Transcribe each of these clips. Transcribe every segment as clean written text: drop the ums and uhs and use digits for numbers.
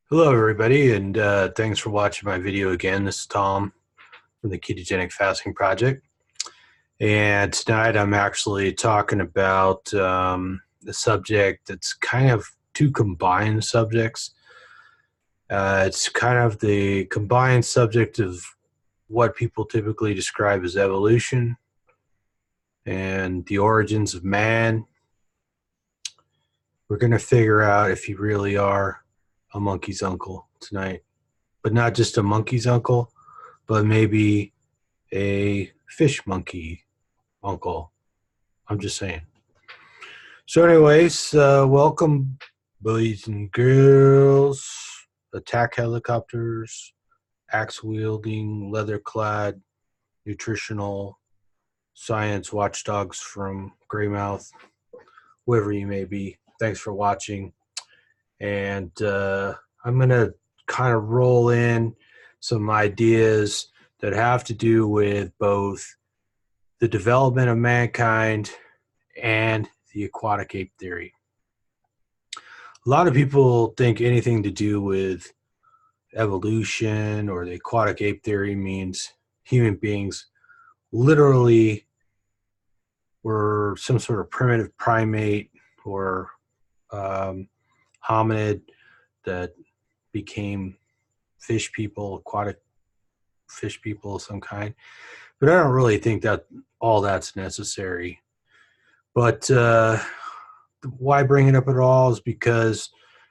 Hello, everybody, and thanks for watching my video again. This is Tom from the Ketogenic Fasting Project. And tonight I'm actually talking about the subject that's kind of two combined subjects. It's kind of the combined subject of what people typically describe as evolution and the origins of man. We're going to figure out if you really are a monkey's uncle tonight, but not just a monkey's uncle, but maybe a fish monkey uncle. I'm just saying. So anyways, welcome, boys and girls, attack helicopters, axe-wielding, leather-clad, nutritional science watchdogs from Greymouth, whoever you may be. Thanks for watching. And I'm going to kind of roll in some ideas that have to do with both the development of mankind and the aquatic ape theory. A lot of people think anything to do with evolution or the aquatic ape theory means human beings literally were some sort of primitive primate or hominid that became fish people, aquatic fish people of some kind. But I don't really think that all that's necessary. But why bring it up at all is because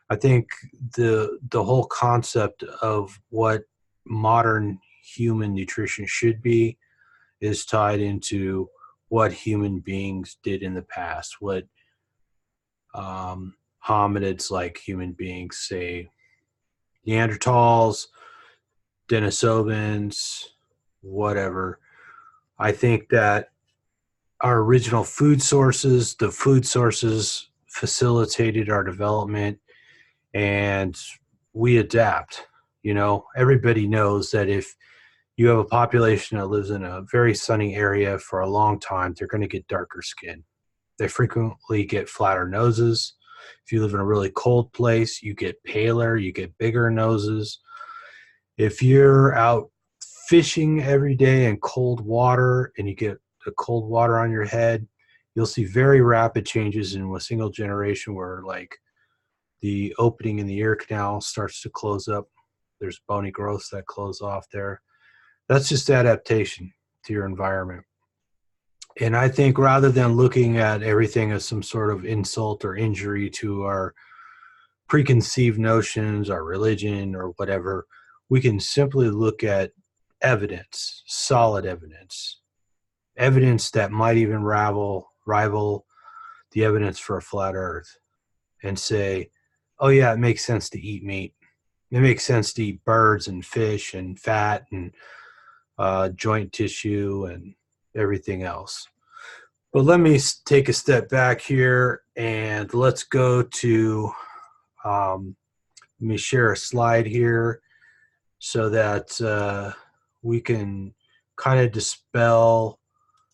I think the whole concept of what modern human nutrition should be is tied into what human beings did in the past, what hominids like human beings, say Neanderthals, Denisovans, whatever. I think that our original food sources, the food sources facilitated our development, and we adapt. You know, everybody knows that if you have a population that lives in a very sunny area for a long time, they're going to get darker skin. They frequently get flatter noses. If you live in a really cold place, you get paler, you get bigger noses. If you're out fishing every day in cold water and you get the cold water on your head, you'll see very rapid changes in a single generation where like the opening in the ear canal starts to close up. There's bony growths that close off there. That's just adaptation to your environment. And I think rather than looking at everything as some sort of insult or injury to our preconceived notions, our religion, or whatever, we can simply look at evidence, solid evidence, evidence that might even rival the evidence for a flat earth, and say, oh yeah, it makes sense to eat meat. It makes sense to eat birds and fish and fat and joint tissue and everything else. But let me take a step back here and let's go to, let me share a slide here so that we can kind of dispel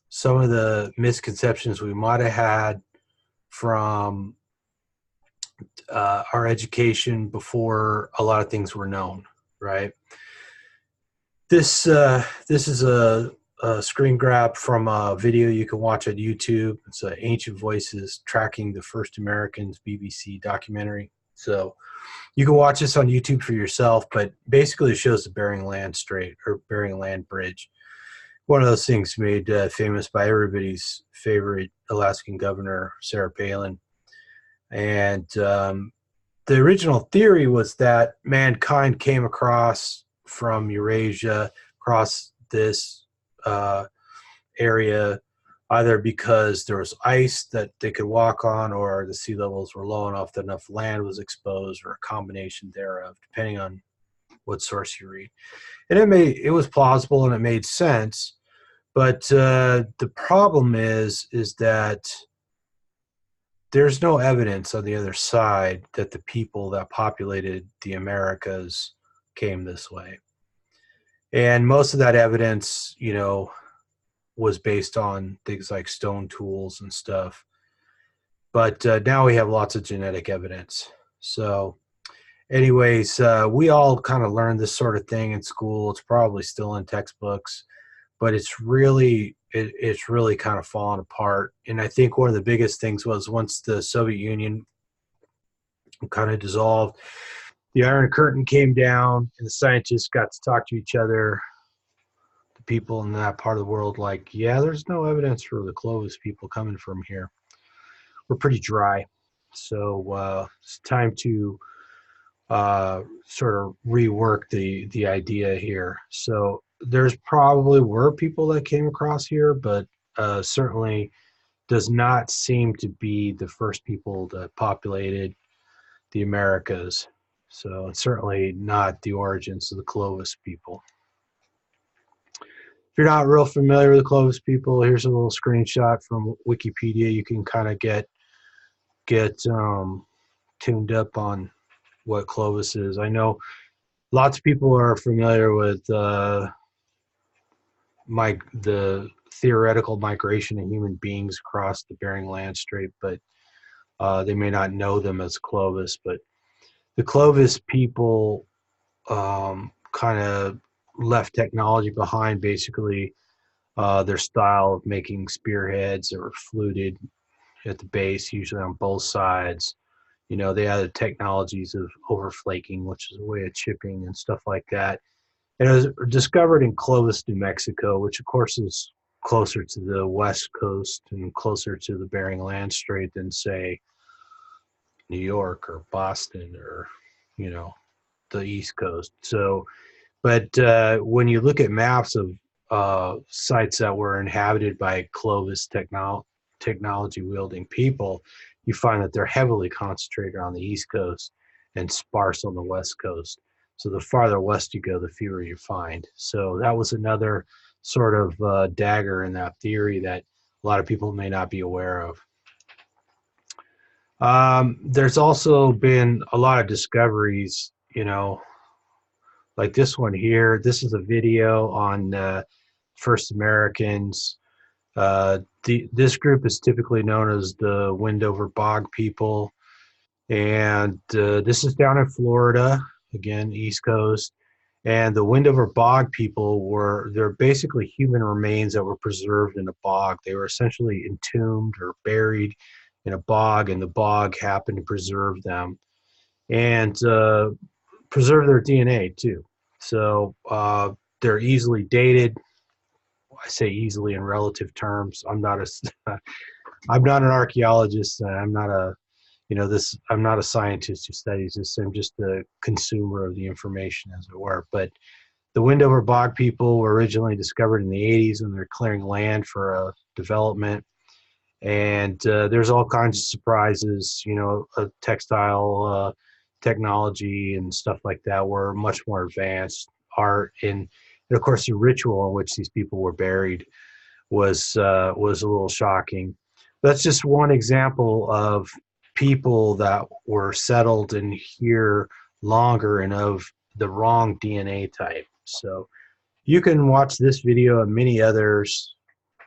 some of the misconceptions we might have had from our education before a lot of things were known, right? This is a screen grab from a video you can watch on YouTube. It's Ancient Voices Tracking the First Americans BBC documentary. So you can watch this on YouTube for yourself, but basically it shows the Bering Land Strait or Bering Land Bridge. One of those things made famous by everybody's favorite Alaskan governor, Sarah Palin. And the original theory was that mankind came across from Eurasia, across this area, either because there was ice that they could walk on or the sea levels were low enough that enough land was exposed, or a combination thereof, depending on what source you read. And it was plausible and it made sense. But the problem is that there's no evidence on the other side that the people that populated the Americas came this way. And most of that evidence, you know, was based on things like stone tools and stuff. But now we have lots of genetic evidence. So, anyways, we all kind of learned this sort of thing in school. It's probably still in textbooks, but it's really kind of fallen apart. And I think one of the biggest things was once the Soviet Union kind of dissolved, the Iron Curtain came down, and the scientists got to talk to each other. The people in that part of the world, like, yeah, there's no evidence for the Clovis people coming from here. We're pretty dry, so it's time to sort of rework the idea here. So there's probably were people that came across here, but certainly does not seem to be the first people that populated the Americas. So it's certainly not the origins of the Clovis people. If you're not real familiar with the Clovis people, here's a little screenshot from Wikipedia. You can kind of get tuned up on what Clovis is. I know lots of people are familiar with the theoretical migration of human beings across the Bering Land Strait, but they may not know them as Clovis. But the Clovis people kind of left technology behind. Basically, their style of making spearheads that were fluted at the base, usually on both sides. You know, they had the technologies of overflaking, which is a way of chipping and stuff like that. And it was discovered in Clovis, New Mexico, which of course is closer to the West Coast and closer to the Bering Land Strait than, say, New York or Boston or, you know, the East Coast. So, but when you look at maps of sites that were inhabited by Clovis technology wielding people, you find that they're heavily concentrated on the East Coast and sparse on the West Coast. So the farther west you go, the fewer you find. So that was another sort of dagger in that theory that a lot of people may not be aware of. There's also been a lot of discoveries, you know, like this one here. This is a video on First Americans. This group is typically known as the Wendover Bog people. And this is down in Florida, again, East Coast. And the Wendover Bog people they're basically human remains that were preserved in a bog. They were essentially entombed or buried in a bog, and the bog happened to preserve them and preserve their DNA too. So they're easily dated. I say easily in relative terms. I'm not I'm not an archaeologist. I'm not a I'm not a scientist who studies this. I'm just a consumer of the information, as it were. But the Wendover Bog people were originally discovered in the 80s when they're clearing land for development. And there's all kinds of surprises, you know, textile technology and stuff like that were much more advanced. Art and of course the ritual in which these people were buried was a little shocking. That's just one example of people that were settled in here longer and of the wrong DNA type. So you can watch this video and many others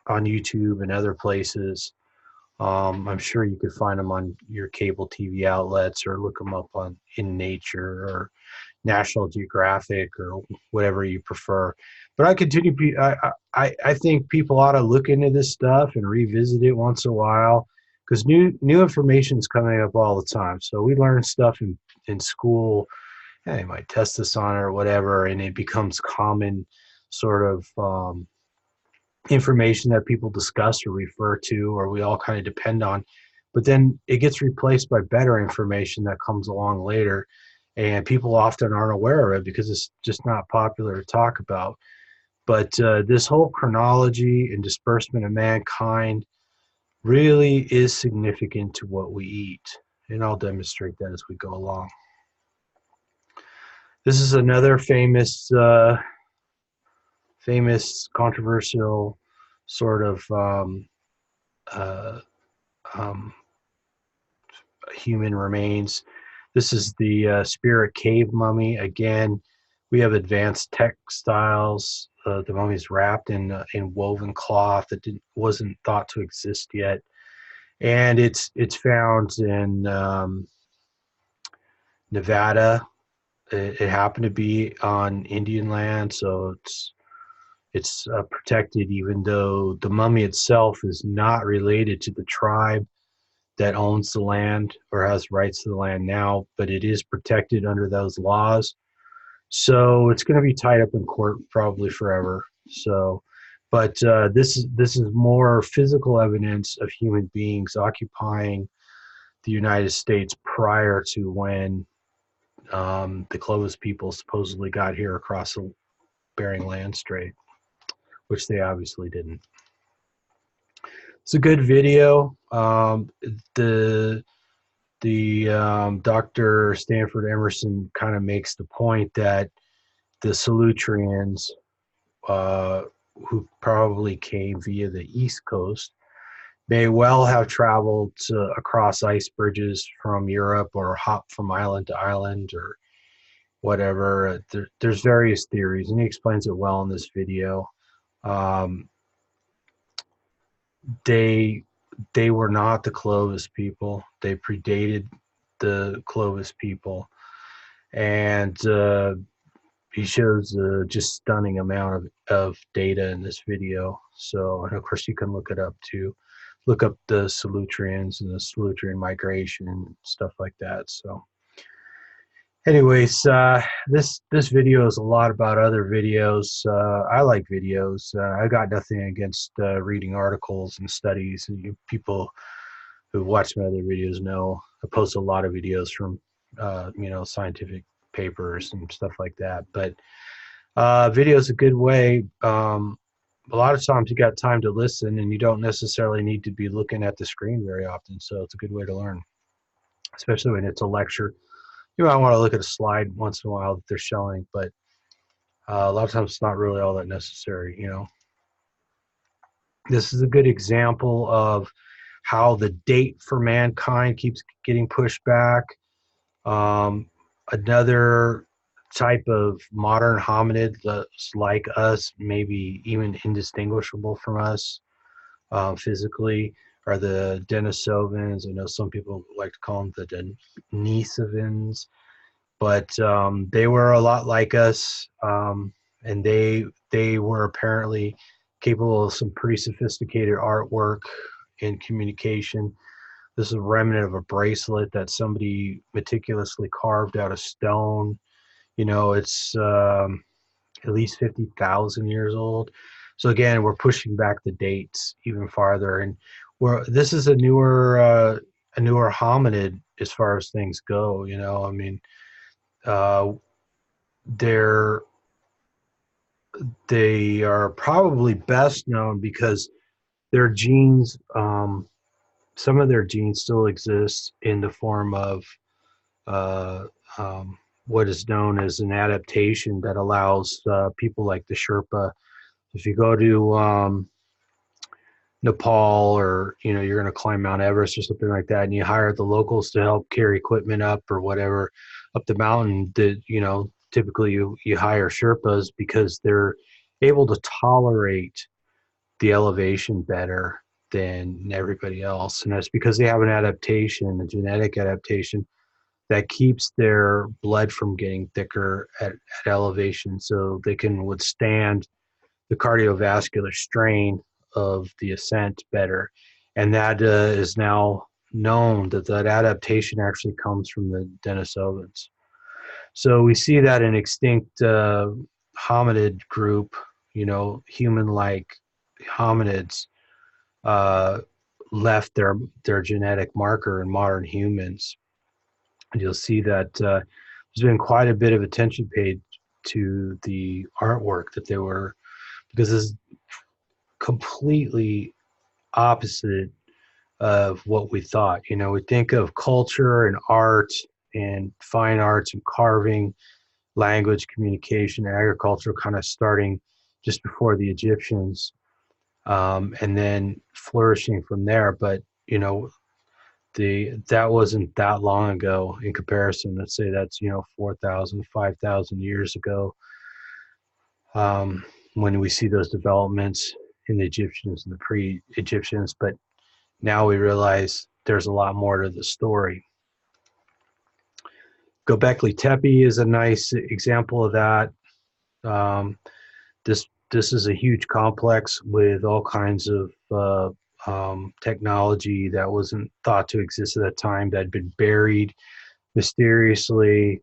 on YouTube and other places. I'm sure you could find them on your cable TV outlets or look them up on in Nature or National Geographic or whatever you prefer. But I think people ought to look into this stuff and revisit it once in a while because new information is coming up all the time. So we learn stuff in school. Yeah, you might test this on it or whatever, and it becomes common sort of information that people discuss or refer to, or we all kind of depend on. But then it gets replaced by better information that comes along later, and people often aren't aware of it because it's just not popular to talk about. But this whole chronology and disbursement of mankind really is significant to what we eat, and I'll demonstrate that as we go along. This is another famous controversial sort of human remains. This is the Spirit Cave mummy. Again, we have advanced textiles. The mummy is wrapped in woven cloth that wasn't thought to exist yet, and it's found in Nevada It happened to be on Indian land, so it's protected, even though the mummy itself is not related to the tribe that owns the land or has rights to the land now, but it is protected under those laws. So it's going to be tied up in court probably forever. So, but this is more physical evidence of human beings occupying the United States prior to when the Clovis people supposedly got here across the Bering Land Strait, which they obviously didn't. It's a good video. The Dr. Stanford Emerson kind of makes the point that the Solutreans, who probably came via the East Coast, may well have traveled across ice bridges from Europe or hopped from island to island or whatever. There's various theories, and he explains it well in this video. Um, they they were not the Clovis people. They predated the Clovis people, and he shows a just stunning amount of data in this video. So, and of course, you can look it up too. Look up the Solutreans and the Solutrean migration and stuff like that. So, anyways, this video is a lot about other videos. I like videos. I got nothing against reading articles and studies. And people who watch my other videos know I post a lot of videos from scientific papers and stuff like that. But video is a good way. A lot of times you got time to listen, and you don't necessarily need to be looking at the screen very often. So it's a good way to learn, especially when it's a lecture. You might want to look at a slide once in a while that they're showing, but a lot of times it's not really all that necessary. This is a good example of how the date for mankind keeps getting pushed back. Another type of modern hominid that's like us, maybe even indistinguishable from us physically, are the Denisovans. I know some people like to call them the Denisovans, but they were a lot like us, and they were apparently capable of some pretty sophisticated artwork and communication. This is a remnant of a bracelet that somebody meticulously carved out of stone. It's at least 50,000 years old. So again, we're pushing back the dates even farther, and this is a newer hominid as far as things go. I mean, they're they are probably best known because their genes, some of their genes still exist in the form of uh, what is known as an adaptation that allows people like the Sherpa. If you go to Nepal, or you're going to climb Mount Everest or something like that, and you hire the locals to help carry equipment up or whatever up the mountain, that typically you hire Sherpas because they're able to tolerate the elevation better than everybody else, and that's because they have an adaptation, a genetic adaptation that keeps their blood from getting thicker at elevation, so they can withstand the cardiovascular strain of the ascent better. And that is now known that adaptation actually comes from the Denisovans. So we see that in extinct hominid group, human-like hominids left their genetic marker in modern humans. And you'll see that there's been quite a bit of attention paid to the artwork that they were, because this is completely opposite of what we thought. We think of culture and art and fine arts and carving, language, communication, and agriculture kind of starting just before the Egyptians, and then flourishing from there. But that wasn't that long ago in comparison. Let's say that's 4,000, 5,000 years ago, when we see those developments in the Egyptians and the pre-Egyptians. But now we realize there's a lot more to the story. Göbekli Tepe is a nice example of that. Um, this is a huge complex with all kinds of technology that wasn't thought to exist at that time, that had been buried mysteriously,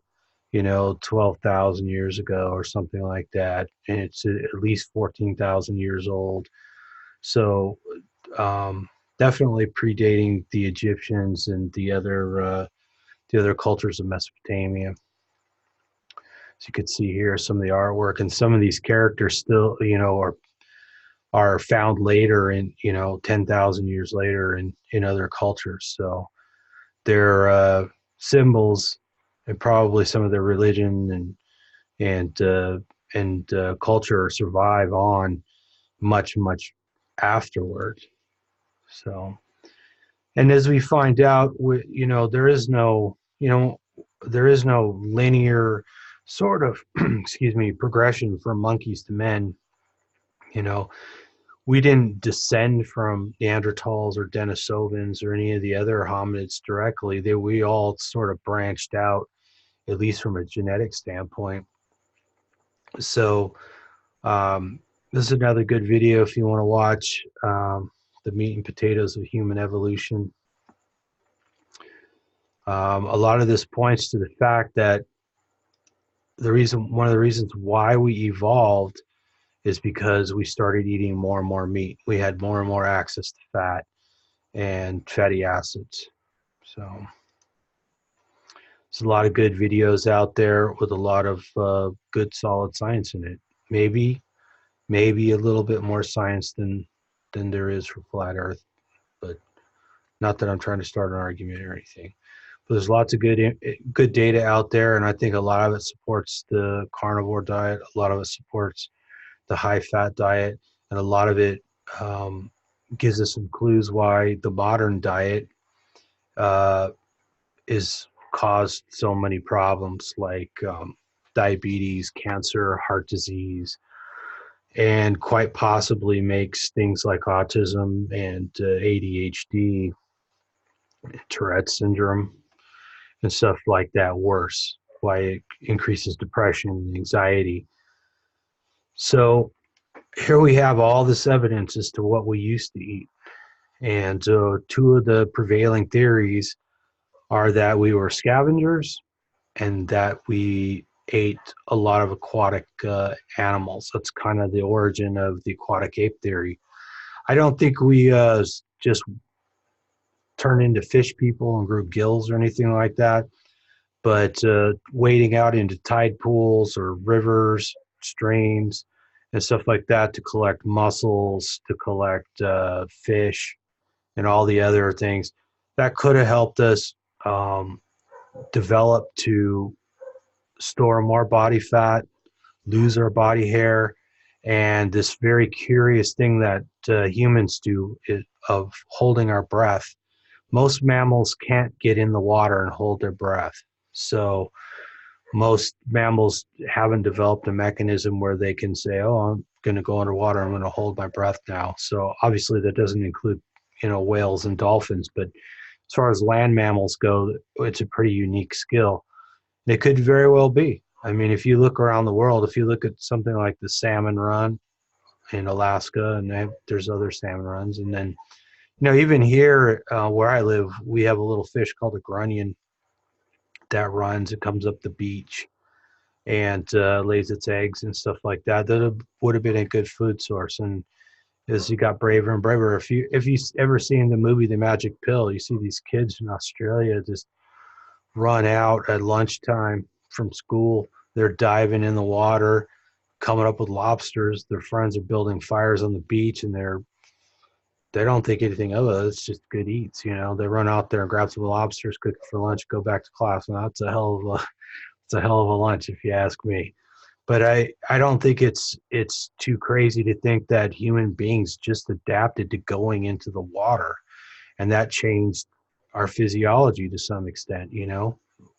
12,000 years ago or something like that. And it's at least 14,000 years old. So definitely predating the Egyptians and the other cultures of Mesopotamia. So you could see here some of the artwork, and some of these characters still, are found later in, 10,000 years later in other cultures. So they're symbols, and probably some of their religion and culture survive on much afterward. So, and as we find out, there is no linear sort of excuse me, progression from monkeys to men. you know we didn't descend from Neanderthals or Denisovans or any of the other hominids directly. We all sort of branched out, at least from a genetic standpoint. So this is another good video if you want to watch, the meat and potatoes of human evolution. A lot of this points to the fact that one of the reasons why we evolved is because we started eating more and more meat. We had more and more access to fat and fatty acids. So there's a lot of good videos out there with a lot of good solid science in it. Maybe a little bit more science than there is for flat earth, but not that I'm trying to start an argument or anything. But there's lots of good data out there, and I think a lot of it supports the carnivore diet. A lot of it supports the high fat diet, and a lot of it gives us some clues why the modern diet is caused so many problems like diabetes, cancer, heart disease, and quite possibly makes things like autism and ADHD, Tourette's syndrome, and stuff like that worse, why it increases depression and anxiety. So here we have all this evidence as to what we used to eat. And two of the prevailing theories are that we were scavengers and that we ate a lot of aquatic animals. That's kind of the origin of the aquatic ape theory. I don't think we just turned into fish people and grew gills or anything like that, but wading out into tide pools or rivers, streams, and stuff like that to collect mussels, to collect fish, and all the other things, that could have helped us develop to store more body fat, lose our body hair, and this very curious thing that humans do of holding our breath. Most mammals can't get in the water and hold their breath. So most mammals haven't developed a mechanism where they can say, oh, I'm going to go underwater, I'm going to hold my breath now. So obviously that doesn't include, whales and dolphins, but as far as land mammals go, it's a pretty unique skill. And it could very well be. I mean, if you look around the world, if you look at something like the salmon run in Alaska, and there's other salmon runs, and then, even here where I live, we have a little fish called a grunion that runs. It comes up the beach and lays its eggs and stuff like that. That would have been a good food source. And as you got braver and braver, if you ever seen the movie The Magic Pill, you see these kids in Australia just run out at lunchtime from school. They're diving in the water, coming up with lobsters. Their friends are building fires on the beach, and they don't think anything of it. It's just good eats. They run out there and grab some lobsters, cook it for lunch, go back to class, and that's a hell of a lunch if you ask me. But I don't think it's too crazy to think that human beings just adapted to going into the water, and that changed our physiology to some extent,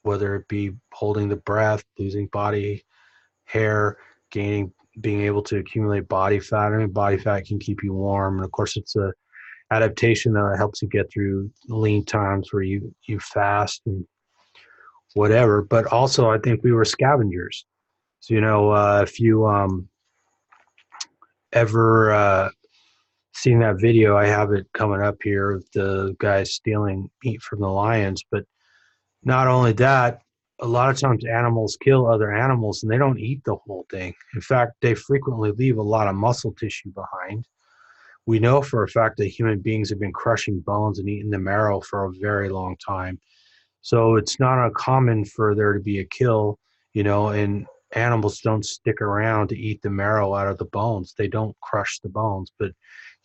whether it be holding the breath, losing body hair, being able to accumulate body fat. I mean, body fat can keep you warm, and of course it's a adaptation that helps you get through lean times where you fast and whatever. But also, I think we were scavengers. So, if you ever seen that video, I have it coming up here of the guys stealing meat from the lions. But not only that, a lot of times animals kill other animals and they don't eat the whole thing. In fact, they frequently leave a lot of muscle tissue behind. We know for a fact that human beings have been crushing bones and eating the marrow for a very long time. So it's not uncommon for there to be a kill, and animals don't stick around to eat the marrow out of the bones. They don't crush the bones, but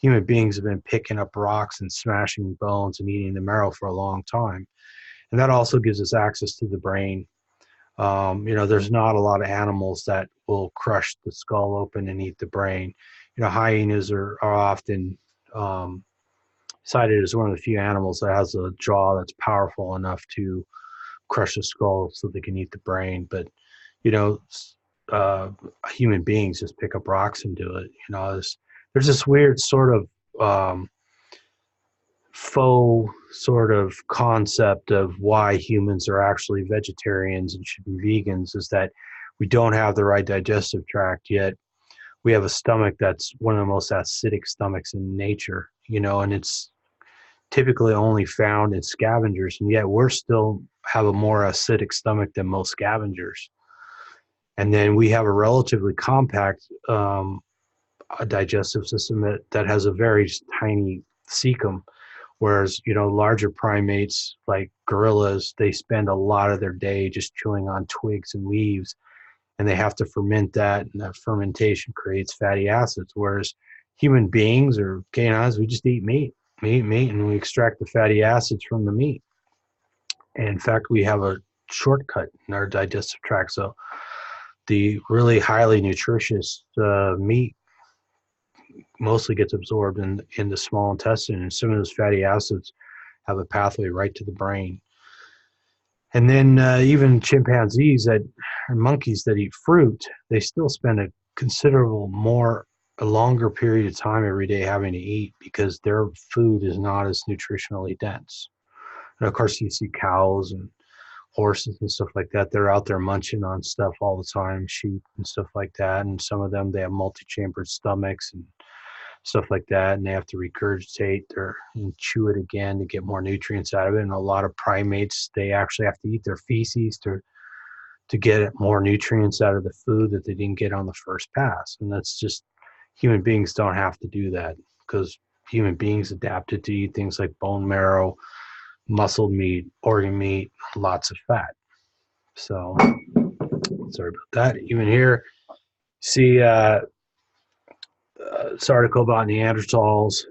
human beings have been picking up rocks and smashing bones and eating the marrow for a long time. And that also gives us access to the brain. There's not a lot of animals that will crush the skull open and eat the brain. Hyenas are often cited as one of the few animals that has a jaw that's powerful enough to crush the skull so they can eat the brain. But, you know, human beings just pick up rocks and do it. There's this weird sort of faux sort of concept of why humans are actually vegetarians and should be vegans, is that we don't have the right digestive tract, yet we have a stomach that's one of the most acidic stomachs in nature, and it's typically only found in scavengers, and yet we're still have a more acidic stomach than most scavengers. And then we have a relatively compact digestive system that has a very tiny cecum. Whereas, larger primates like gorillas, they spend a lot of their day just chewing on twigs and leaves, and they have to ferment that, and that fermentation creates fatty acids. Whereas human beings or canines, we just eat meat, and we extract the fatty acids from the meat. And in fact, we have a shortcut in our digestive tract. So the really highly nutritious meat mostly gets absorbed in the small intestine, and some of those fatty acids have a pathway right to the brain. And then even chimpanzees and monkeys that eat fruit, they still spend a longer period of time every day having to eat, because their food is not as nutritionally dense. And of course, you see cows and horses and stuff like that. They're out there munching on stuff all the time, sheep and stuff like that. And some of them, they have multi-chambered stomachs and stuff like that, and they have to regurgitate and chew it again to get more nutrients out of it. And a lot of primates, they actually have to eat their feces to get more nutrients out of the food that they didn't get on the first pass. And that's just, human beings don't have to do that, because human beings adapted to eat things like bone marrow, muscle meat, organ meat, lots of fat. So sorry about that. Even here, see this article about Neanderthals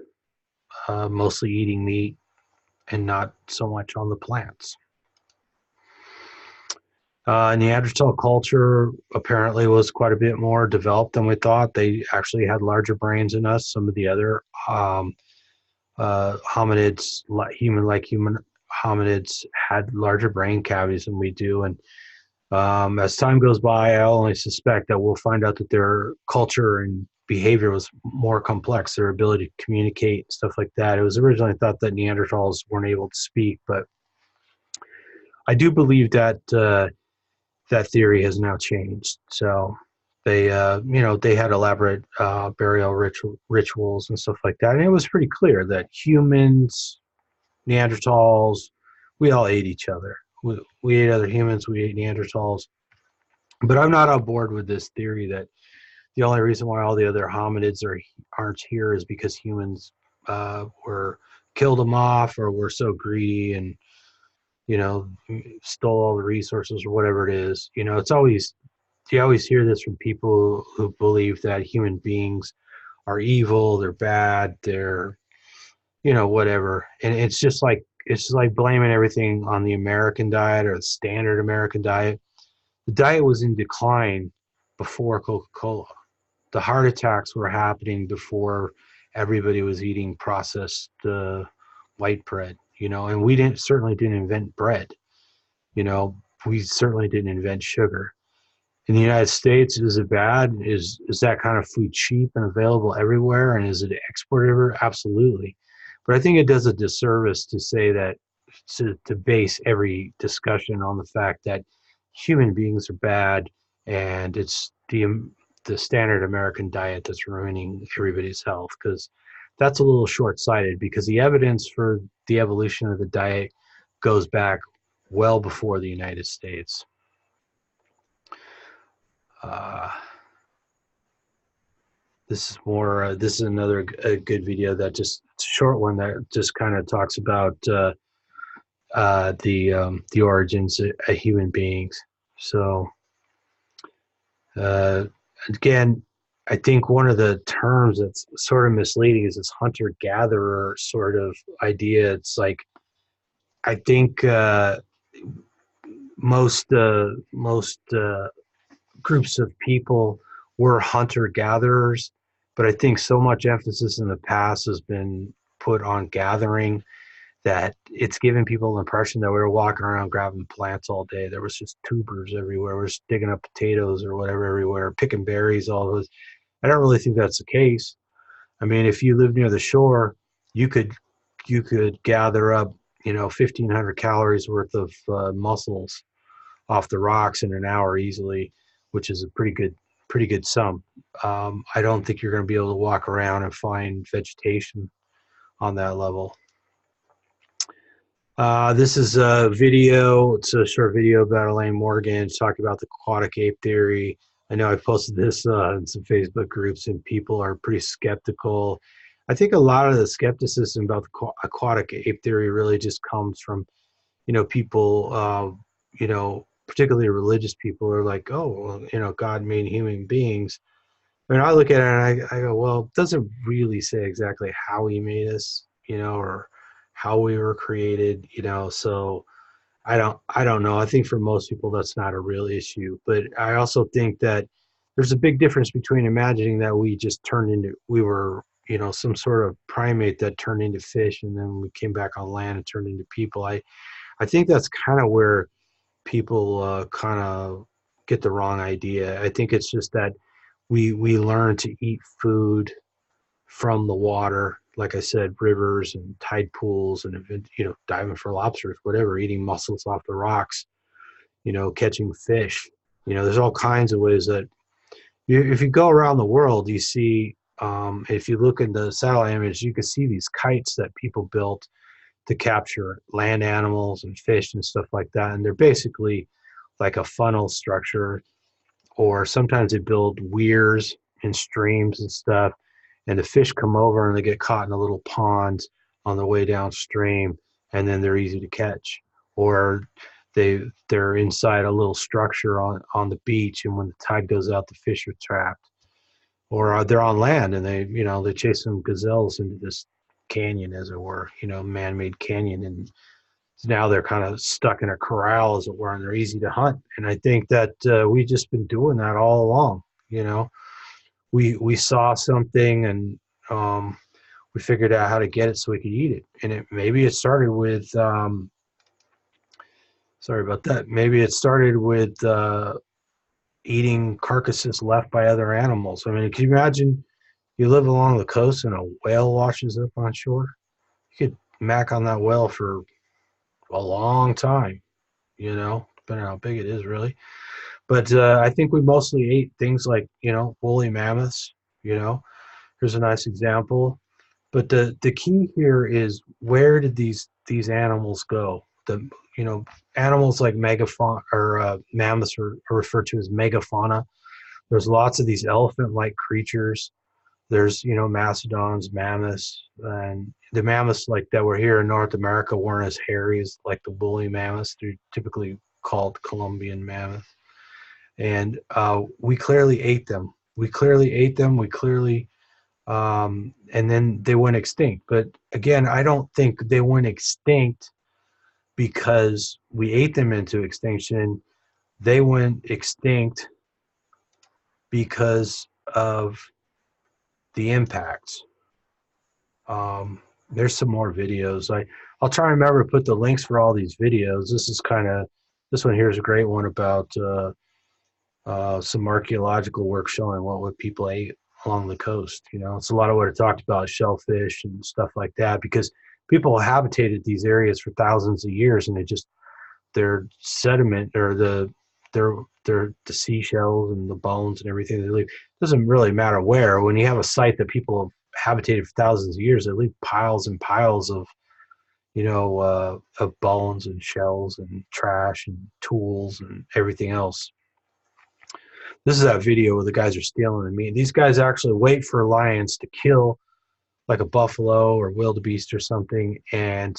mostly eating meat and not so much on the plants. Neanderthal culture apparently was quite a bit more developed than we thought. They actually had larger brains than us. Some of the other hominids, human hominids, had larger brain cavities than we do. And as time goes by, I only suspect that we'll find out that their culture and behavior was more complex, their ability to communicate, stuff like that. It was originally thought that Neanderthals weren't able to speak, but I do believe that that theory has now changed. So they had elaborate burial rituals and stuff like that. And it was pretty clear that humans, Neanderthals, we all ate each other. We ate other humans, we ate Neanderthals. But I'm not on board with this theory that the only reason why all the other hominids aren't here is because humans were killed them off, or were so greedy and stole all the resources or whatever it is. You always hear this from people who believe that human beings are evil, they're bad, they're whatever. And it's just like blaming everything on the American diet or the standard American diet. The diet was in decline before Coca-Cola. The heart attacks were happening before everybody was eating processed white bread, and we certainly didn't invent bread. We certainly didn't invent sugar. In the United States, is it bad? Is that kind of food cheap and available everywhere? And is it exported everywhere? Absolutely. But I think it does a disservice to say that to base every discussion on the fact that human beings are bad, and it's the standard American diet that's ruining everybody's health. Because that's a little short-sighted, because the evidence for the evolution of the diet goes back well before the United States. This is more. This is another good video that just, it's a short one that just kind of talks about the origins of human beings. So again, I think one of the terms that's sort of misleading is this hunter-gatherer sort of idea. It's like, I think most groups of people were hunter-gatherers, but I think so much emphasis in the past has been put on gathering that it's given people the impression that we were walking around grabbing plants all day. There was just tubers everywhere. We're just digging up potatoes or whatever everywhere, picking berries, all those. I don't really think that's the case. I mean, if you live near the shore, you could gather up, 1,500 calories worth of mussels off the rocks in an hour easily, which is a pretty good sum. I don't think you're going to be able to walk around and find vegetation on that level. This is a video. It's a short video about Elaine Morgan talking about the aquatic ape theory. I know I posted this in some Facebook groups, and people are pretty skeptical. I think a lot of the skepticism about the aquatic ape theory really just comes from, people, particularly religious people are like, oh, God made human beings. I mean, I look at it and I go, well, it doesn't really say exactly how he made us, or how we were created, so I don't know. I think for most people that's not a real issue, but I also think that there's a big difference between imagining that we were, some sort of primate that turned into fish, and then we came back on land and turned into people. I think that's kind of where people kind of get the wrong idea. I think it's just that we learn to eat food from the water, like I said, rivers and tide pools, and diving for lobsters, whatever, eating mussels off the rocks, catching fish. There's all kinds of ways that if you go around the world, you see, if you look in the satellite image, you can see these kites that people built to capture land animals and fish and stuff like that. And they're basically like a funnel structure, or sometimes they build weirs in streams and stuff, and the fish come over and they get caught in a little pond on the way downstream, and then they're easy to catch. Or they're inside a little structure on the beach, and when the tide goes out, the fish are trapped. Or they're on land and they chase some gazelles into this canyon, as it were, man-made canyon, and now they're kind of stuck in a corral, as it were, and they're easy to hunt. And I think that we've just been doing that all along. We saw something, and we figured out how to get it so we could eat it. And maybe it started with sorry about that. Maybe it started with eating carcasses left by other animals. I mean, can you imagine you live along the coast and a whale washes up on shore? You could mac on that whale for a long time, depending on how big it is, really. But I think we mostly ate things like, woolly mammoths. Here's a nice example. But the key here is, where did these animals go? Animals like megafauna, or mammoths are referred to as megafauna. There's lots of these elephant-like creatures. There's, mastodons, mammoths, and the mammoths like that were here in North America weren't as hairy as like the woolly mammoths. They're typically called Columbian mammoth. And we clearly ate them. We clearly, and then they went extinct. But again, I don't think they went extinct because we ate them into extinction. They went extinct because of the impacts. There's some more videos. I'll try and remember to put the links for all these videos. This one here is a great one about some archaeological work showing what people ate along the coast. It's a lot of what I talked about, shellfish and stuff like that, because People habitated these areas for thousands of years, and it just, their sediment, or their the seashells and the bones and everything they leave, doesn't really matter where. When you have a site that people have habitated for thousands of years, they leave piles and piles of, of bones and shells and trash and tools and everything else. This is that video where the guys are stealing the meat. These guys actually wait for lions to kill, like a buffalo or wildebeest or something, and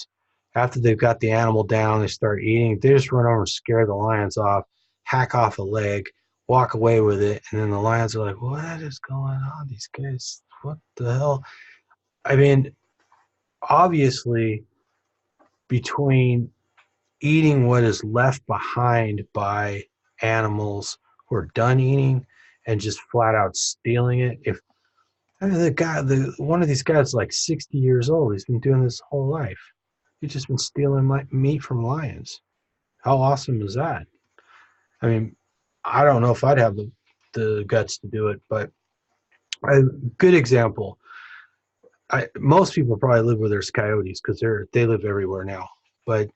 after they've got the animal down, they start eating. They just run over and scare the lions off, hack off a leg, walk away with it, and then the lions are like, "What is going on? These guys, what the hell?" I mean, obviously, between eating what is left behind by animals who are done eating and just flat out stealing it. If I mean, one of these guys is like 60 years old, he's been doing this whole life. He's just been stealing meat from lions. How awesome is that? I mean, I don't know if I'd have the guts to do it, but a good example. Most people probably live where there's coyotes because they live everywhere now. But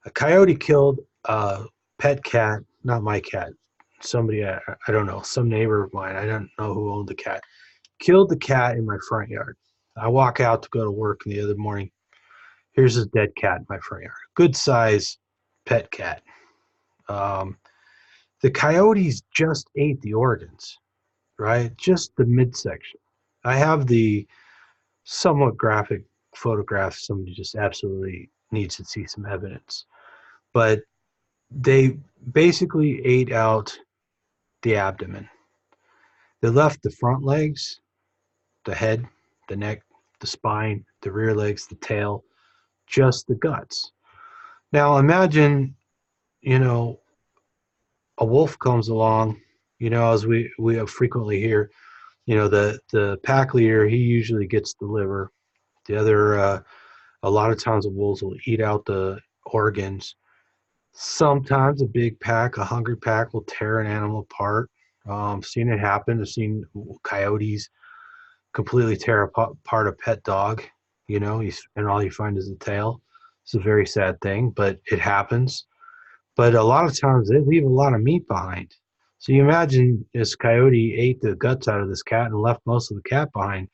a coyote killed a pet cat, not my cat. Somebody, I don't know, some neighbor of mine. I don't know who owned the cat. Killed the cat in my front yard. I walk out to go to work the other morning. Here's his dead cat in my front yard. Good size pet cat. The coyotes just ate the organs, right? Just the midsection. I have the somewhat graphic photograph. Somebody just absolutely needs to see some evidence. But they basically ate out the abdomen. They left the front legs, the head, the neck, the spine, the rear legs, the tail, just the guts. Now imagine, a wolf comes along, as we have frequently hear, the pack leader, he usually gets the liver. The other, a lot of times the wolves will eat out the organs. Sometimes a big pack, a hungry pack, will tear an animal apart. Seen it happen. I've seen coyotes completely tear apart a pet dog, and all you find is the tail. It's a very sad thing, but it happens. But a lot of times they leave a lot of meat behind. So you imagine this coyote ate the guts out of this cat and left most of the cat behind.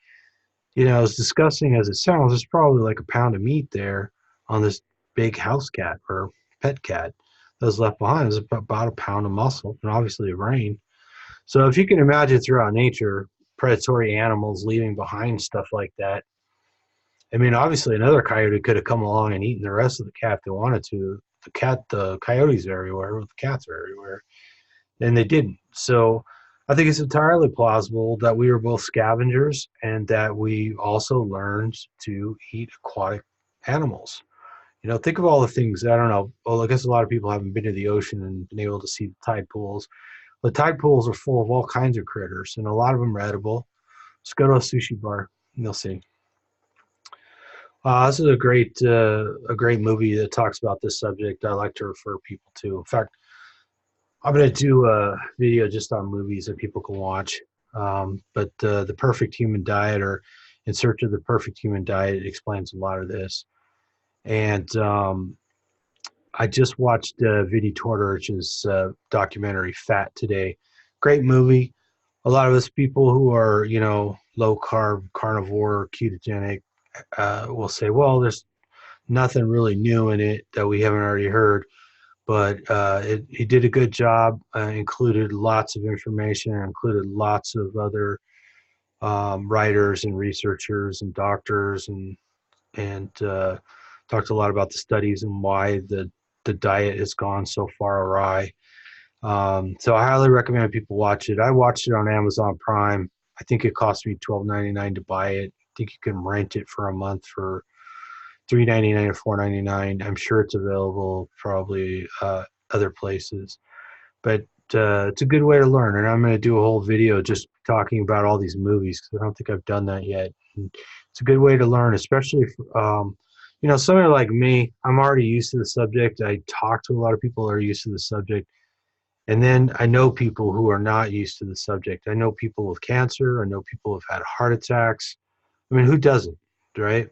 As disgusting as it sounds, there's probably like a pound of meat there on this big house cat or pet cat that was left behind. It's about a pound of muscle and obviously a brain. So if you can imagine throughout nature, predatory animals leaving behind stuff like that, I mean, obviously another coyote could have come along and eaten the rest of the cat if they wanted to. The coyotes are everywhere, the cats are everywhere, and they didn't. So I think it's entirely plausible that we were both scavengers and that we also learned to eat aquatic animals. Think of all the things, I don't know. Well, I guess a lot of people haven't been to the ocean and been able to see the tide pools. The tide pools are full of all kinds of critters, and a lot of them are edible. Let's go to a sushi bar, and you'll see. This is a great movie that talks about this subject. I like to refer people to. In fact, I'm going to do a video just on movies that people can watch. But The Perfect Human Diet, or In Search of the Perfect Human Diet, explains a lot of this. And I just watched Vidi Todorich's documentary Fat today. Great movie. A lot of us people who are, low carb, carnivore, ketogenic, will say, well, there's nothing really new in it that we haven't already heard. But he did a good job, included lots of information, included lots of other writers and researchers and doctors, and talked a lot about the studies and why the diet has gone so far awry. So I highly recommend people watch it. I watched it on Amazon Prime. I think it cost me $12.99 to buy it. I think you can rent it for a month for $3.99 or $4.99. I'm sure it's available probably other places. But it's a good way to learn. And I'm going to do a whole video just talking about all these movies because I don't think I've done that yet. And it's a good way to learn, especially if, somebody like me, I'm already used to the subject. I talk to a lot of people who are used to the subject. And then I know people who are not used to the subject. I know people with cancer. I know people who've had heart attacks. I mean, who doesn't, right?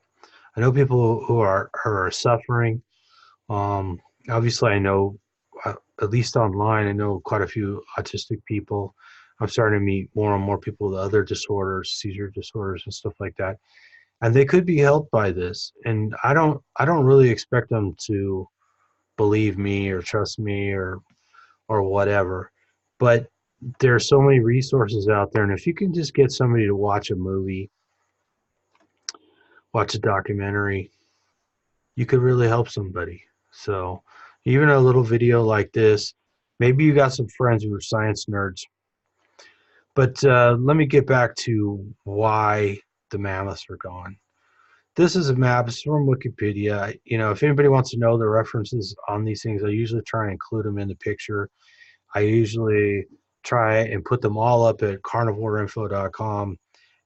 I know people who are suffering. Um, Obviously, I know, at least online, I know quite a few autistic people. I'm starting to meet more and more people with other disorders, seizure disorders, and stuff like that, and they could be helped by this. And I don't really expect them to believe me or trust me or whatever, but there's so many resources out there, and if you can just get somebody to watch a movie, watch a documentary, you could really help somebody. So even a little video like this, maybe you got some friends who are science nerds. But let me get back to why the mammoths are gone. This is a map. It's from Wikipedia. You know, if anybody wants to know the references on these things, I usually try and include them in the picture. I usually try and put them all up at carnivoreinfo.com.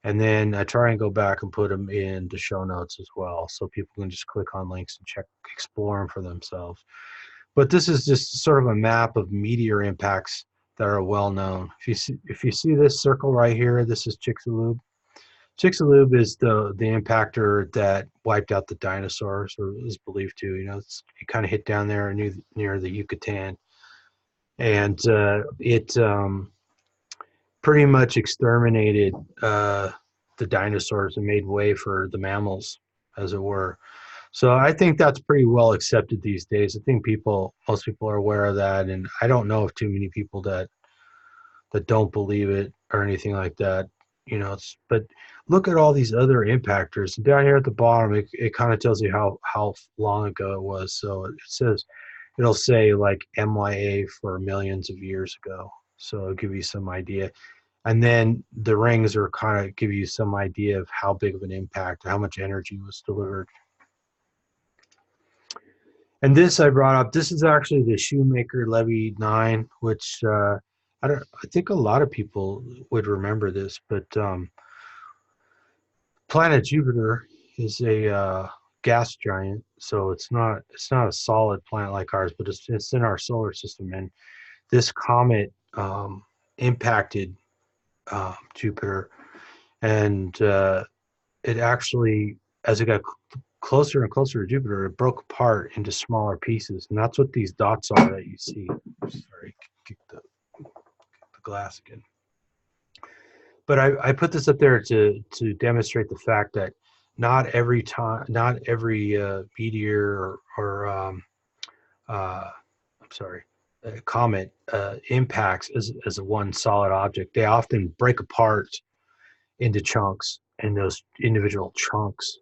And then I try and go back and put them in the show notes as well, so people can just click on links and check, explore them for themselves. But this is just sort of a map of meteor impacts that are well known. If you see this circle right here, this is Chicxulub. Chicxulub is the impactor that wiped out the dinosaurs, or is believed to. You know, it kind of hit down there near the Yucatan, and it pretty much exterminated the dinosaurs and made way for the mammals, as it were. So I think that's pretty well accepted these days. I think most people are aware of that, and I don't know of too many people that don't believe it or anything like that. You know, but look at all these other impactors. And down here at the bottom, it kind of tells you how long ago it was. So it'll say like MYA for millions of years ago. So it'll give you some idea. And then the rings are kind of give you some idea of how big of an impact, how much energy was delivered. And this I brought up. This is actually the Shoemaker Levy 9, which I think a lot of people would remember this, but planet Jupiter is a gas giant, so it's not a solid planet like ours, but it's in our solar system. And this comet impacted Jupiter, and it actually, as it got closer and closer to Jupiter, it broke apart into smaller pieces, and that's what these dots are that you see. Sorry, kick the glass again. But I put this up there to demonstrate the fact that not every meteor or I'm sorry, comet impacts as a one solid object. They often break apart into chunks, and those individual chunks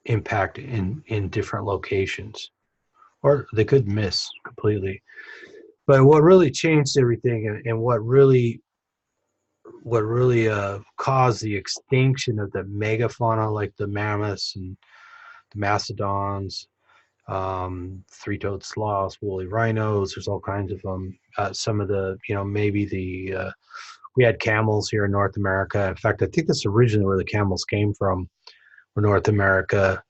impact in different locations, or they could miss completely. But what really changed everything, and what really caused the extinction of the megafauna, like the mammoths and the mastodons, three-toed sloths, woolly rhinos. There's all kinds of them. Some of the, maybe we had camels here in North America. In fact, I think that's originally where the camels came from, or North America.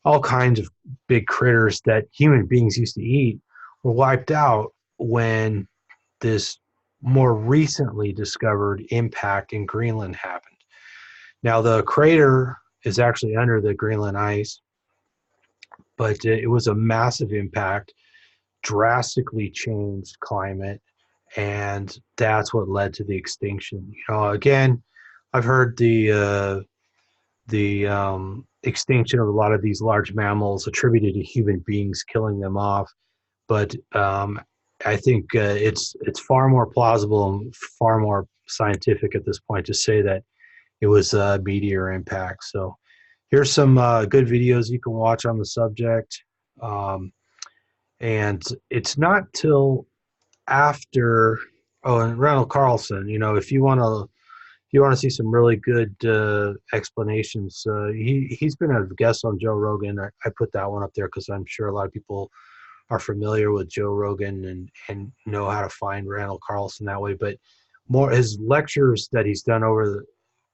All kinds of big critters that human beings used to eat were wiped out when this more recently discovered impact in Greenland happened. Now, the crater is actually under the Greenland ice, but it was a massive impact, drastically changed climate, and that's what led to the extinction. Again, I've heard the extinction of a lot of these large mammals attributed to human beings killing them off, but I think it's far more plausible and far more scientific at this point to say that it was a meteor impact. So here's some good videos you can watch on the subject, and it's not till after. Oh, and Randall Carlson, if you want to see some really good explanations, he's been a guest on Joe Rogan. I put that one up there because I'm sure a lot of people are familiar with Joe Rogan and know how to find Randall Carlson that way. But more his lectures that he's done over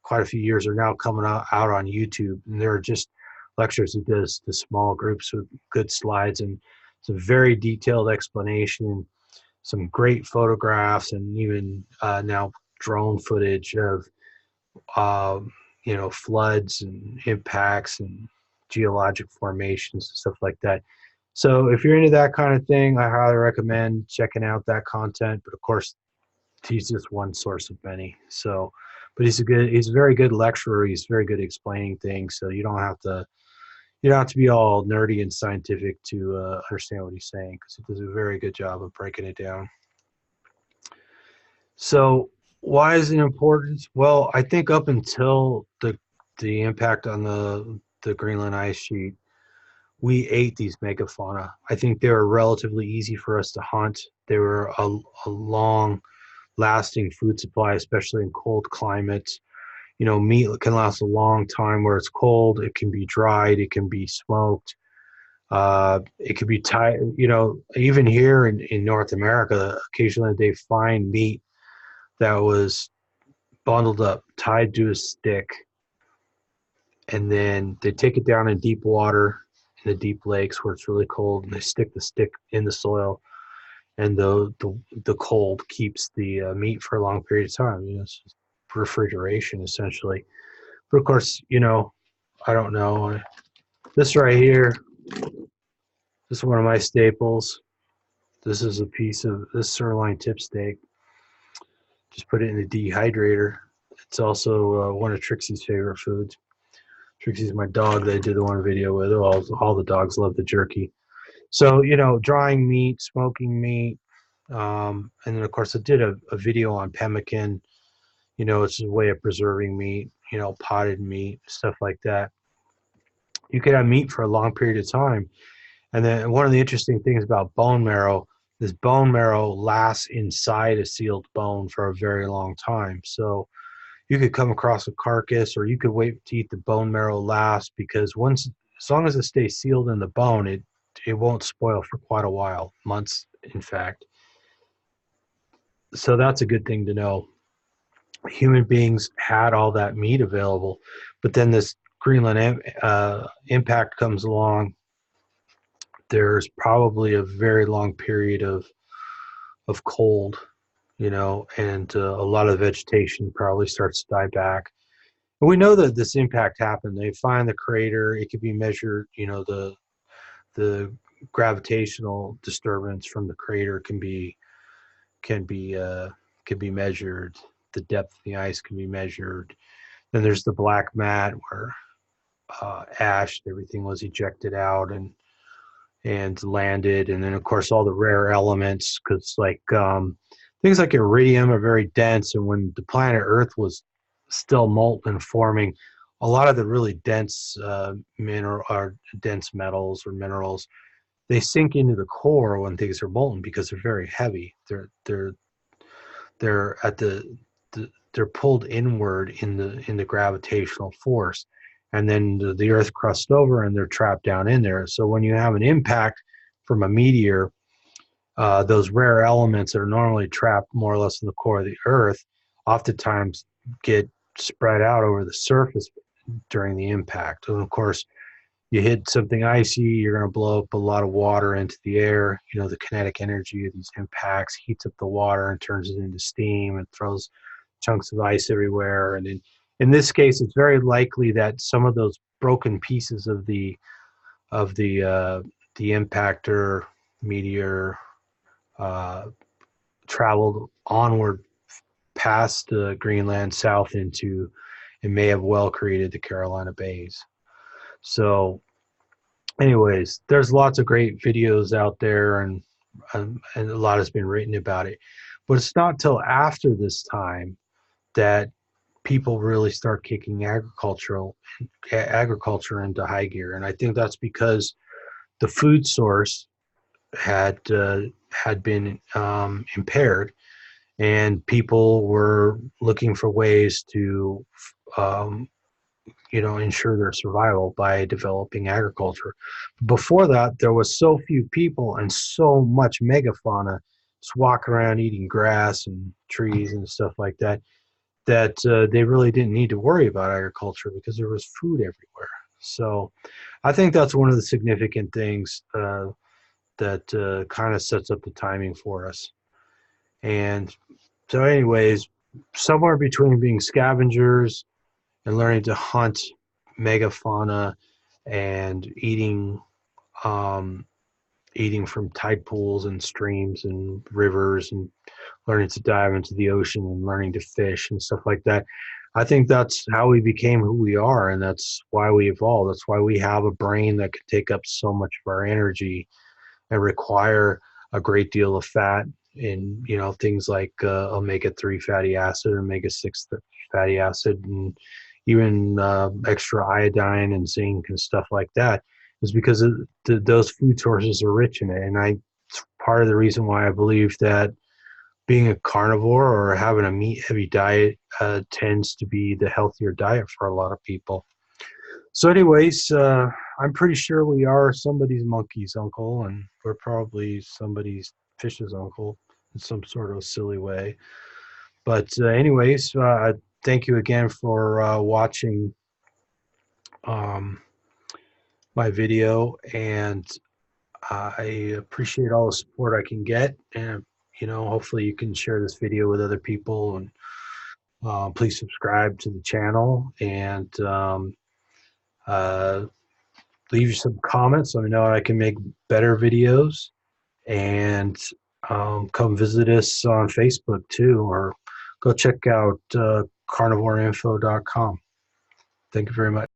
quite a few years are now coming out on YouTube, and they're just lectures he does to small groups with good slides and some very detailed explanation, some great photographs, and even now drone footage of floods and impacts and geologic formations and stuff like that. So if you're into that kind of thing, I highly recommend checking out that content. But of course, he's just one source of many. So, but he's a very good lecturer. He's very good at explaining things. So you don't have to be all nerdy and scientific to understand what he's saying, because he does a very good job of breaking it down. So why is it important? Well, I think up until the impact on the Greenland ice sheet, we ate these megafauna. I think they were relatively easy for us to hunt. They were a long lasting food supply, especially in cold climates. You know, meat can last a long time where it's cold. It can be dried. It can be smoked. It could be tied. You know, even here in North America, occasionally they find meat that was bundled up, tied to a stick, and then they take it down in deep water, in the deep lakes where it's really cold, and they stick the stick in the soil, and the cold keeps the meat for a long period of time. You know, it's just refrigeration essentially. But of course, you know, I don't know. This right here, this is one of my staples. This is a piece of this sirloin tip steak. Just put it in the dehydrator. It's also one of Trixie's favorite foods. Trixie's my dog that I did the one video with. All the dogs love the jerky. So, you know, drying meat, smoking meat. And then, of course, I did a video on pemmican. You know, it's a way of preserving meat, you know, potted meat, stuff like that. You could have meat for a long period of time. And then one of the interesting things about bone marrow, this bone marrow lasts inside a sealed bone for a very long time. So you could come across a carcass, or you could wait to eat the bone marrow last, because as long as it stays sealed in the bone, it won't spoil for quite a while, months, in fact. So that's a good thing to know. Human beings had all that meat available, but then this Greenland impact comes along. There's probably a very long period of cold, you know, and a lot of vegetation probably starts to die back. And we know that this impact happened. They find the crater. It could be measured. You know, the gravitational disturbance from the crater can be measured. The depth of the ice can be measured. Then there's the black mat where ash, everything was ejected out and landed. And then of course all the rare elements, because like things like iridium are very dense, and when the planet Earth was still molten and forming, a lot of the really dense dense metals or minerals, they sink into the core when things are molten because they're very heavy. They're at they're pulled inward in the gravitational force, and then the Earth crusts over and they're trapped down in there. So when you have an impact from a meteor, those rare elements that are normally trapped more or less in the core of the Earth oftentimes get spread out over the surface during the impact. And of course, you hit something icy, you're going to blow up a lot of water into the air. You know, the kinetic energy of these impacts heats up the water and turns it into steam and throws chunks of ice everywhere. And in this case, it's very likely that some of those broken pieces of the impactor meteor traveled onward past Greenland south into, and may have well created the Carolina Bays. So anyways, there's lots of great videos out there, and a lot has been written about it. But it's not till after this time that people really start kicking agriculture into high gear. And I think that's because the food source had been impaired, and people were looking for ways to ensure their survival by developing agriculture. Before that, there was so few people and so much megafauna just walking around eating grass and trees and stuff like that, that they really didn't need to worry about agriculture because there was food everywhere. So I think that's one of the significant things that kind of sets up the timing for us. And so anyways, somewhere between being scavengers and learning to hunt megafauna and eating from tide pools and streams and rivers, and learning to dive into the ocean and learning to fish and stuff like that. I think that's how we became who we are, and that's why we evolved. That's why we have a brain that can take up so much of our energy and require a great deal of fat in, things like omega-3 fatty acid, omega-6 fatty acid, and even extra iodine and zinc and stuff like that, is because those food sources are rich in it. And part of the reason why I believe that being a carnivore or having a meat heavy diet tends to be the healthier diet for a lot of people. So anyways, I'm pretty sure we are somebody's monkey's uncle, and we're probably somebody's fish's uncle in some sort of silly way. But anyways, thank you again for watching my video, and I appreciate all the support I can get. And, hopefully you can share this video with other people, and please subscribe to the channel, and leave some comments. Let me know how I can make better videos, and come visit us on Facebook too, or go check out carnivoreinfo.com. Thank you very much.